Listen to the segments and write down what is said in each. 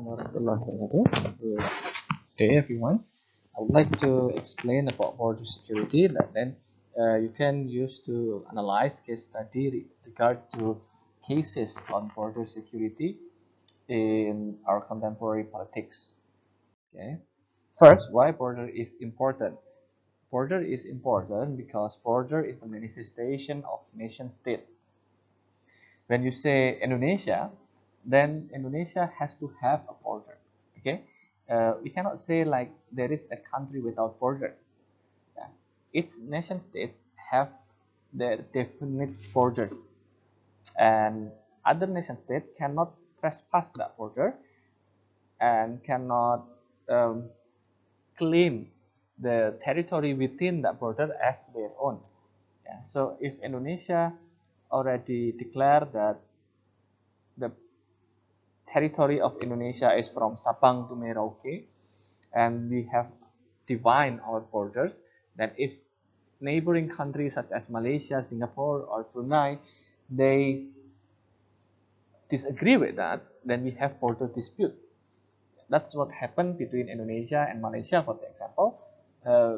warahmatullahi wabarakatuh. Good day, everyone. I would like to explain about border security that then you can use to analyze case study regard to cases on border security in our contemporary politics. Okay. First, why border is important? Border is important because border is the manifestation of nation state. When you say Indonesia, then Indonesia has to have a border. Okay, we cannot say like there is a country without border. Yeah. Each nation state have their definite border, and other nation state cannot trespass that border and cannot um, claim the territory within that border as their own. Yeah. So if Indonesia already declared that the territory of Indonesia is from Sabang to Merauke, and we have defined our borders. Then, if neighboring countries such as Malaysia, Singapore, or Brunei, they disagree with that, then we have border dispute. That's what happened between Indonesia and Malaysia, for example.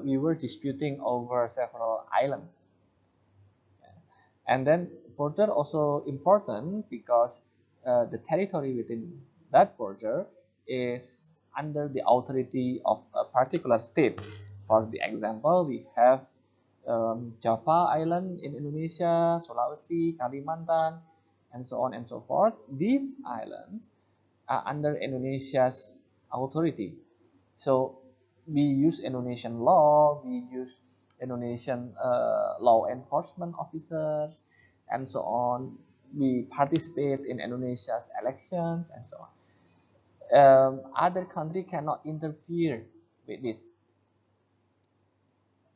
We were disputing over several islands. And then border also important because the territory within that border is under the authority of a particular state. For the example, we have Java Island in Indonesia, Sulawesi, Kalimantan, and so on and so forth. These islands are under Indonesia's authority. So we use Indonesian law, we use Indonesian law enforcement officers, and so on. We participate in Indonesia's elections, and so on. Other country cannot interfere with this.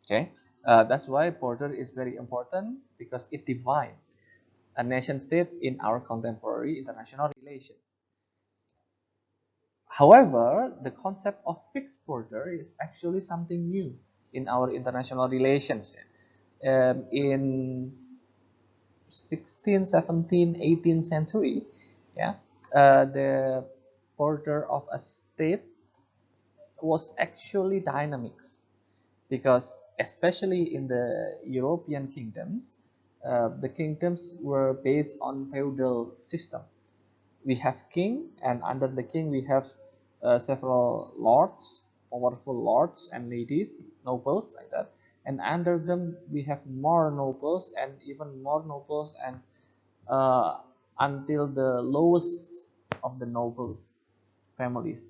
Okay, that's why border is very important because it defines a nation state in our contemporary international relations. However, the concept of fixed border is actually something new in our international relations. In 16th, 17th, 18th century, yeah, the border of a state was actually dynamic because especially in the European kingdoms, the kingdoms were based on feudal system. We have king, and under the king we have several lords, powerful lords and ladies, nobles like that, and under them we have more nobles and even more nobles, and uh, until the lowest of the nobles families.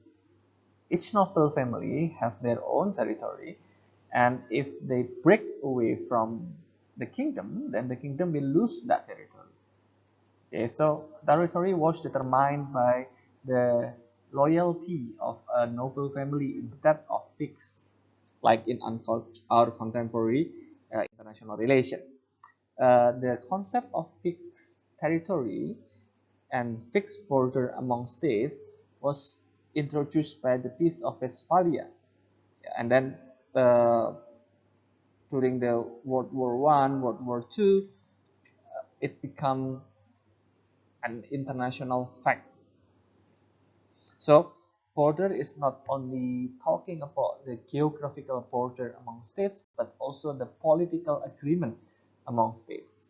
Each noble family have their own territory, and if they break away from the kingdom, then the kingdom will lose that territory. Okay, so territory was determined by the loyalty of a noble family instead of fixed, like in our contemporary international relation. The concept of fixed territory and fixed border among states was introduced by the Peace of Westphalia, and then during the World War One, World War Two, it became an international fact. So border is not only talking about the geographical border among states, but also the political agreement among states.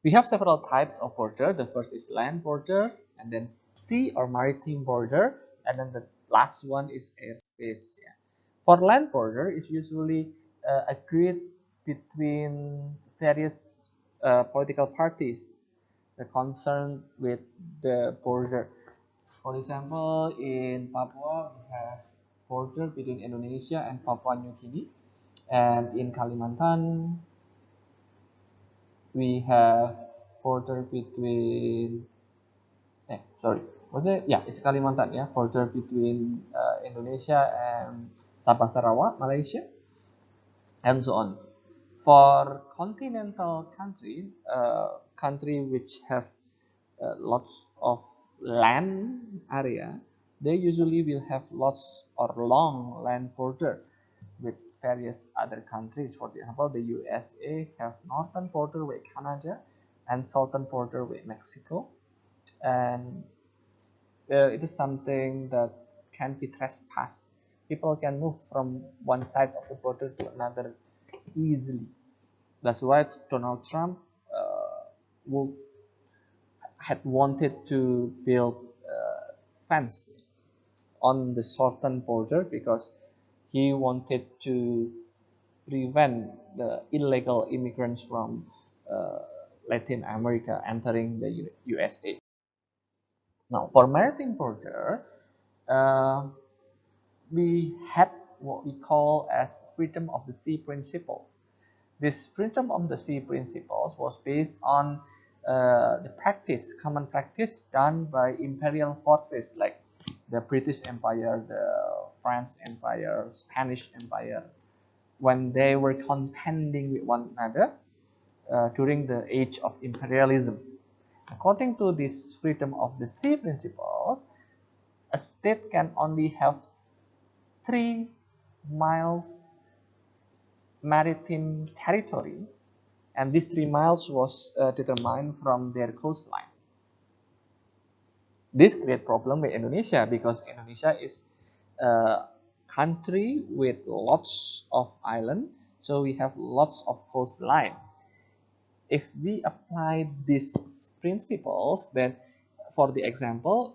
We have several types of border. The first is land border, and then sea or maritime border, and then the last one is airspace. Yeah. For land border, it's usually agreed between various political parties concerned with the border. For example, in Papua, we have border between Indonesia and Papua New Guinea, and in Kalimantan, we have border between. Sorry, was it? Yeah, it's Kalimantan. Yeah, border between Indonesia and Sabah Sarawak, Malaysia, and so on. For continental countries, country which have lots of land area, they usually will have lots or long land border with various other countries. For example, the USA have northern border with Canada and southern border with Mexico, and it is something that can be trespassed. People can move from one side of the border to another easily. That's why Donald Trump would had wanted to build fence on the southern border because he wanted to prevent the illegal immigrants from uh, Latin America entering the USA. Now, for maritime border, uh, we had what we call as freedom of the sea principle. This freedom of the sea principles was based on common practice done by imperial forces like the British Empire, the French Empire, Spanish Empire, when they were contending with one another during the age of imperialism. According to this freedom of the sea principles, a state can only have 3 miles maritime territory, and this 3 miles was determined from their coastline. This create problem with Indonesia because Indonesia is a country with lots of islands, so we have lots of coastline. If we apply these principles, then for the example,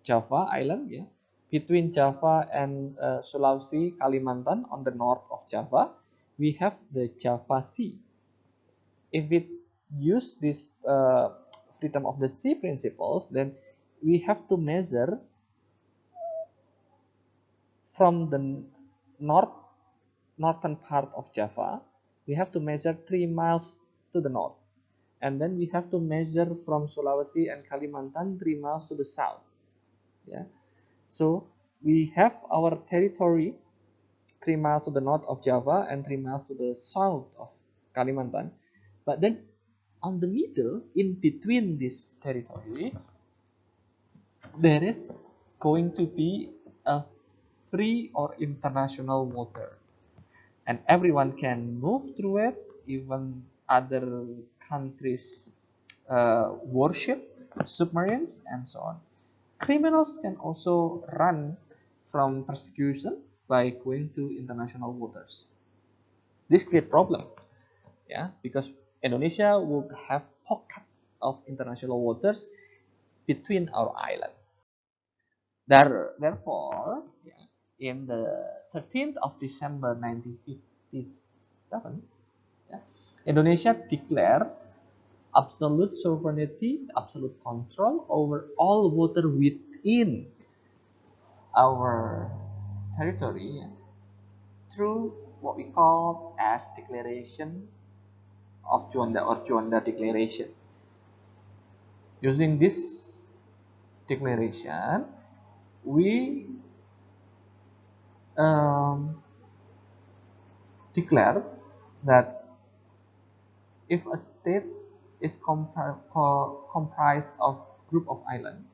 Java Island, yeah, between Java and Sulawesi, Kalimantan on the north of Java, we have the Java Sea. If we use this freedom of the sea principles, then we have to measure from the northern part of Java, we have to measure 3 miles to the north, and then we have to measure from Sulawesi and Kalimantan 3 miles to the south. Yeah, so we have our territory 3 miles to the north of Java and 3 miles to the south of Kalimantan, but then on the middle, in between this territory, there is going to be a free or international water, and everyone can move through it. Even other countries worship submarines and so on. Criminals can also run from persecution by going to international waters. This create problem, yeah, because Indonesia would have pockets of international waters between our island. Therefore, yeah, in the 13th of December 1957, yeah, Indonesia declared absolute sovereignty, absolute control over all water within our territory, yeah, through what we call as Declaration of Juanda or Juanda Declaration. Using this declaration, we um, declare that if a state is comprised of group of islands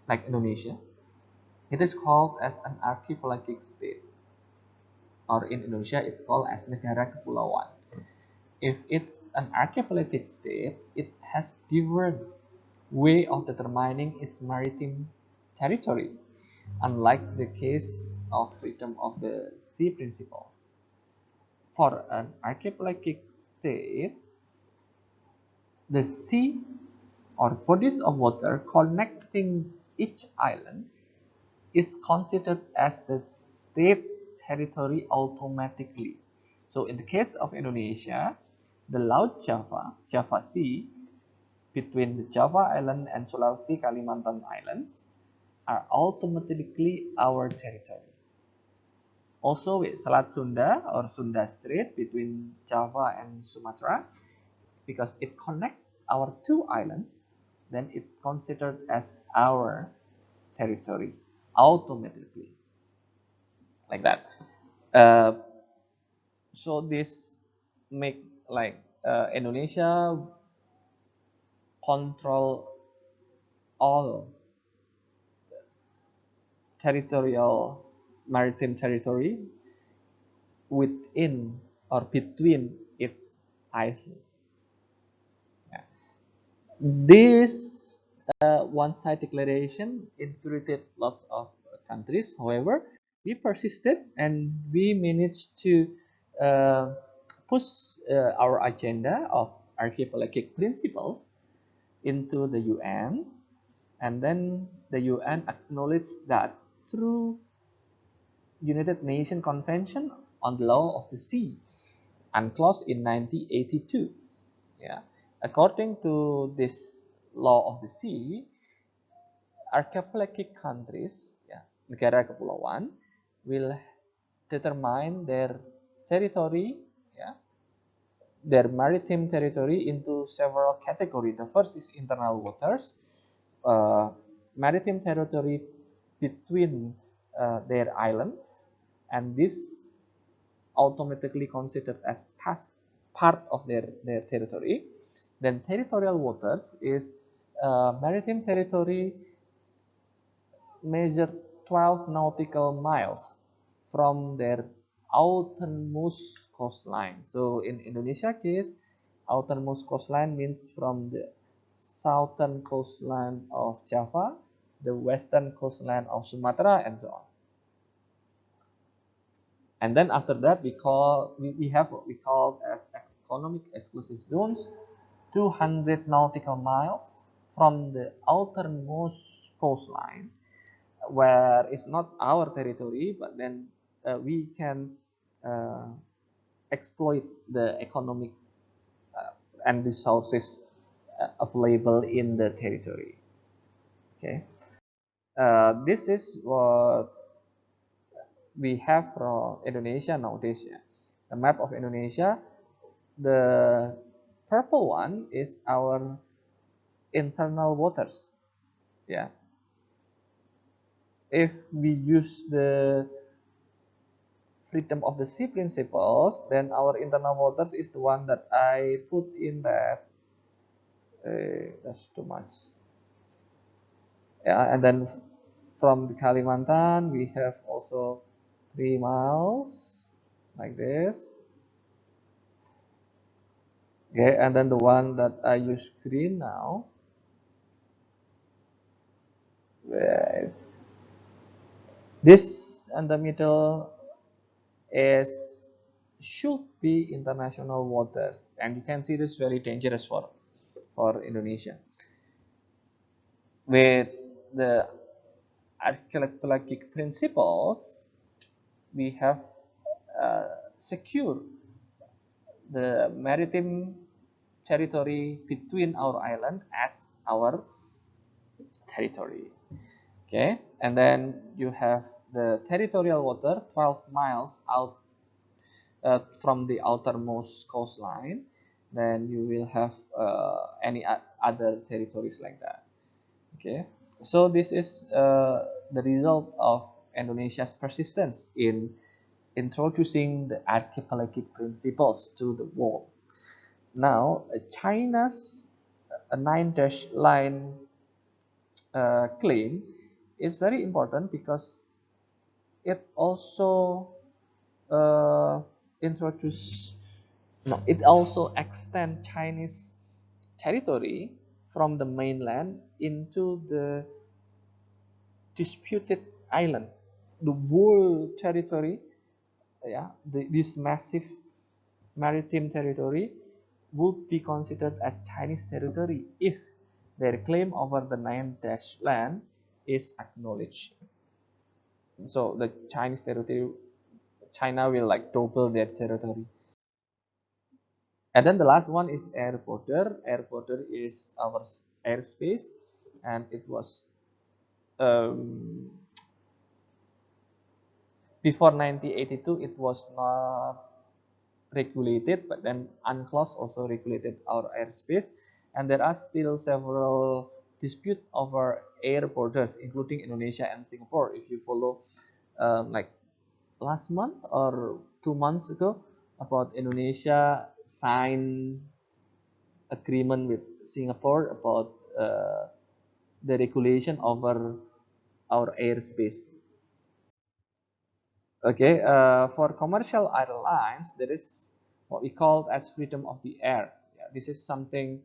like Indonesia, it is called as an archipelagic state, or in Indonesia it's called as negara kepulauan. If it's an archipelagic state, it has different way of determining its maritime territory, unlike the case of freedom of the sea principle. For an archipelagic state, the sea or bodies of water connecting each island is considered as the state territory automatically. So in the case of Indonesia, the Laut Java, Java Sea, between the Java Island and Sulawesi Kalimantan Islands are automatically our territory. Also with Selat Sunda or Sunda Strait between Java and Sumatra, because it connects our two islands, then it's considered as our territory automatically, like that. Uh, so this make like Indonesia control all territorial maritime territory within or between its islands. Yeah. This one-side declaration infuriated lots of countries. However, we persisted and we managed to uh, push our agenda of archipelagic principles into the UN, and then the UN acknowledged that through United Nations Convention on the Law of the Sea, UNCLOS in 1982. Yeah, according to this law of the sea, archipelagic countries, ya, negara kepulauan, will determine their territory, ya, their maritime territory into several categories. The first is internal waters, uh, maritime territory between their islands, and this automatically considered as part of their territory. Then territorial waters is maritime territory measure 12 nautical miles from their outermost coastline. So in Indonesia case, outermost coastline means from the southern coastline of Java, the western coastline of Sumatra, and so on. And then after that, we have what we call as economic exclusive zones, 200 nautical miles from the outermost coastline, where it's not our territory, but then we can uh, exploit the economic and resources available in the territory. Okay, this is what we have from Indonesia nowadays. Yeah. The map of Indonesia, the purple one is our internal waters. Yeah, if we use the freedom of the sea principles, then our internal waters is the one that I put in that. That's too much. Yeah, and then from the Kalimantan, we have also 3 miles like this. Okay, and then the one that I use green now, this and the middle is should be international waters, and you can see this very dangerous for Indonesia. With the archipelagic principles, we have secured the maritime territory between our island as our territory. Okay, and then you have the territorial water 12 miles out from the outermost coastline. Then you will have any other territories like that. Okay, so this is the result of Indonesia's persistence in introducing the archipelagic principles to the world. Now, China's nine dash line claim is very important because it also uh, introduce no, it also extend Chinese territory from the mainland into the disputed island. The whole territory, yeah, this massive maritime territory would be considered as Chinese territory if their claim over the nine dash land is acknowledged. So the Chinese territory, China will like double their territory. And then the last one is air border. Air border is our airspace, and it was um, before 1982 it was not regulated, but then UNCLOS also regulated our airspace, and there are still several dispute over air borders, including Indonesia and Singapore. If you follow, like last month or 2 months ago, about Indonesia signed agreement with Singapore about the regulation over our airspace. Okay, for commercial airlines, there is what we call as freedom of the air. Yeah, this is something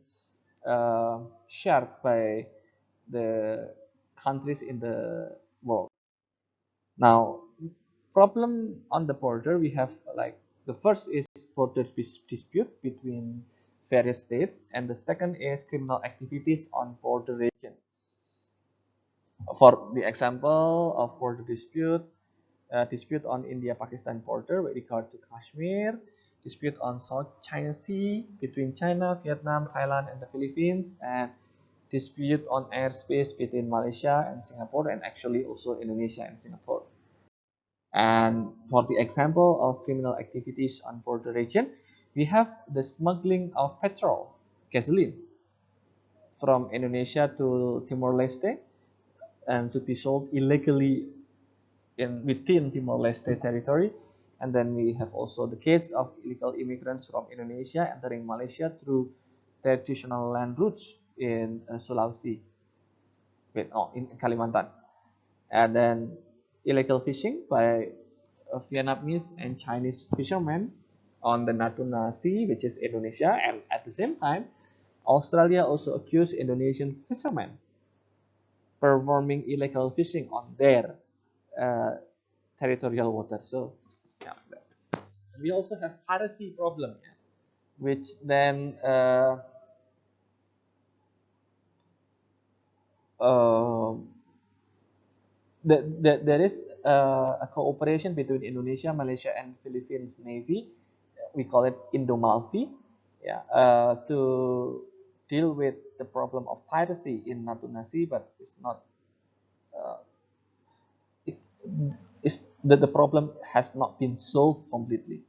shared by the countries in the world. Now, problem on the border, we have like the first is border dispute between various states, and the second is criminal activities on border region. For the example of border dispute on India-Pakistan border with regard to Kashmir, dispute on South China Sea between China, Vietnam, Thailand, and the Philippines, and dispute on airspace between Malaysia and Singapore, and actually also Indonesia and Singapore. And for the example of criminal activities on border region, we have the smuggling of petrol, gasoline, from Indonesia to Timor-Leste, and to be sold illegally within Timor-Leste territory. And then we have also the case of illegal immigrants from Indonesia entering Malaysia through traditional land routes in Sulawesi, in Kalimantan. And then illegal fishing by Vietnamese and Chinese fishermen on the Natuna Sea, which is Indonesia. And at the same time, Australia also accused Indonesian fishermen performing illegal fishing on their uh, territorial waters. So yeah, we also have piracy problem, yeah, which then uh, there is a cooperation between Indonesia, Malaysia, and Philippines Navy. We call it Indo-Malfi, yeah, to deal with the problem of piracy in Natuna Sea, but it's not. Uh, it, the problem has not been solved completely.